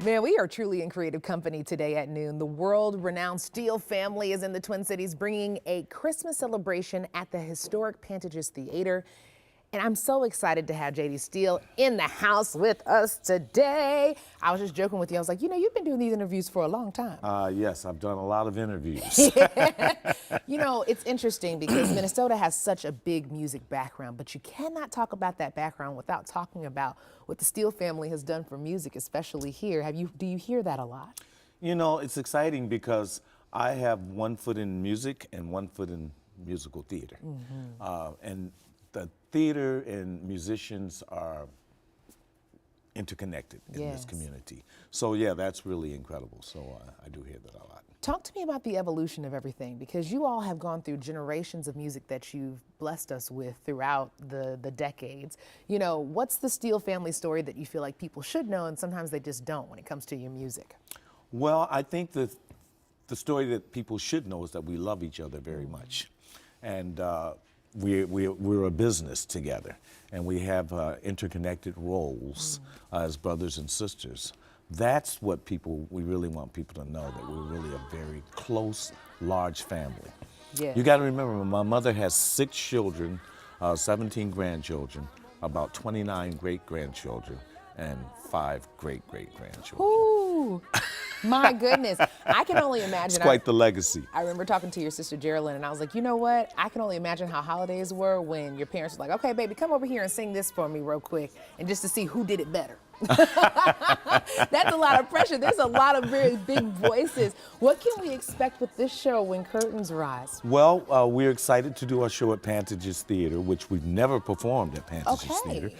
Man, we are truly in creative company today at noon. The world-renowned Steele family is in the Twin Cities bringing a Christmas celebration at the historic Pantages Theater. And I'm so excited to have J.D. Steele in the house with us today. I was just joking with you. I was like, you know, you've been doing these interviews for a long time. Yes, I've done a lot of interviews. You know, it's interesting because Minnesota has such a big music background, but you cannot talk about that background without talking about what the Steele family has done for music, especially here. Do you hear that a lot? You know, it's exciting because I have one foot in music and one foot in musical theater. And the theater and musicians are interconnected in this community. So yeah, that's really incredible. So I do hear that a lot. Talk to me about the evolution of everything, because you all have gone through generations of music that you've blessed us with throughout the decades. You know, what's the Steele family story that you feel like people should know and sometimes they just don't when it comes to your music? Well, I think the story that people should know is that we love each other very much. And we're a business together, and we have interconnected roles as brothers and sisters. That's what we really want people to know, that we're really a very close, large family. Yeah. You got to remember, my mother has 6 children, 17 grandchildren, about 29 great-grandchildren, and 5 great-great-grandchildren. Ooh, my goodness. I can only imagine. It's quite the legacy. I remember talking to your sister Geraldine, and I was like, you know what? I can only imagine how holidays were when your parents were like, okay, baby, come over here and sing this for me real quick, and just to see who did it better. That's a lot of pressure. There's a lot of very big voices. What can we expect with this show when curtains rise? Well, we're excited to do our show at Pantages Theater, which we've never performed at Pantages Theater.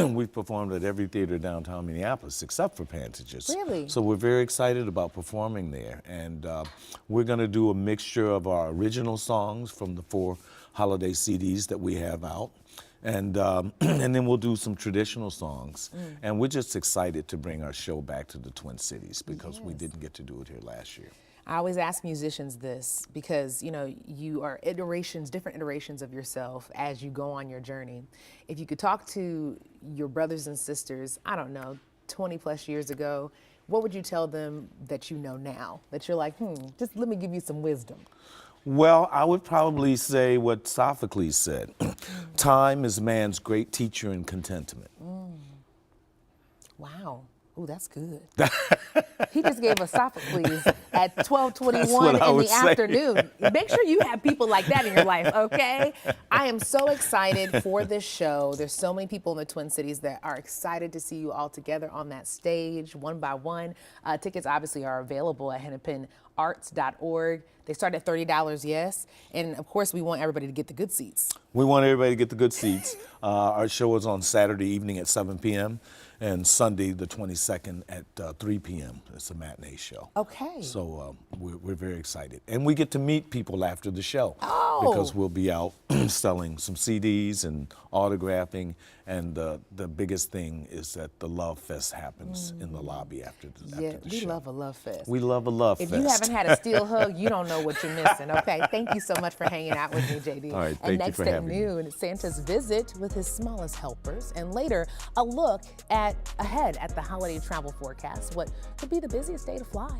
We've performed at every theater downtown Minneapolis except for Pantages. Really? So we're very excited about performing there. And we're going to do a mixture of our original songs from the 4 holiday CDs that we have out. And then we'll do some traditional songs. And we're just excited to bring our show back to the Twin Cities because we didn't get to do it here last year. I always ask musicians this because, you know, you are different iterations of yourself as you go on your journey. If you could talk to your brothers and sisters, I don't know, 20 plus years ago, what would you tell them that you know now? That you're like, just let me give you some wisdom. Well, I would probably say what Sophocles said. Time is man's great teacher in contentment. Wow. Ooh, that's good. He just gave us Sophocles at 12:21 in the afternoon. Make sure you have people like that in your life, okay? I am so excited for this show. There's so many people in the Twin Cities that are excited to see you all together on that stage, one by one. Tickets obviously are available at hennepinarts.org. They start at $30, yes. And of course, we want everybody to get the good seats. We want everybody to get the good seats. Our show is on Saturday evening at 7 p.m. and Sunday the 22nd at 3 p.m. It's a matinee show. Okay. So we're very excited. And we get to meet people after the show. Oh. Because we'll be out selling some CDs and autographing. And the biggest thing is that the Love Fest happens in the lobby after the show. We love a Love Fest. We love a Love Fest. If you haven't had a Steele hug, you don't know what you're missing, okay? Thank you so much for hanging out with me, J.D. All right, thank you for having me. And next at noon, Santa's visit with his smallest helpers, and later, a look ahead at the holiday travel forecast, what could be the busiest day to fly.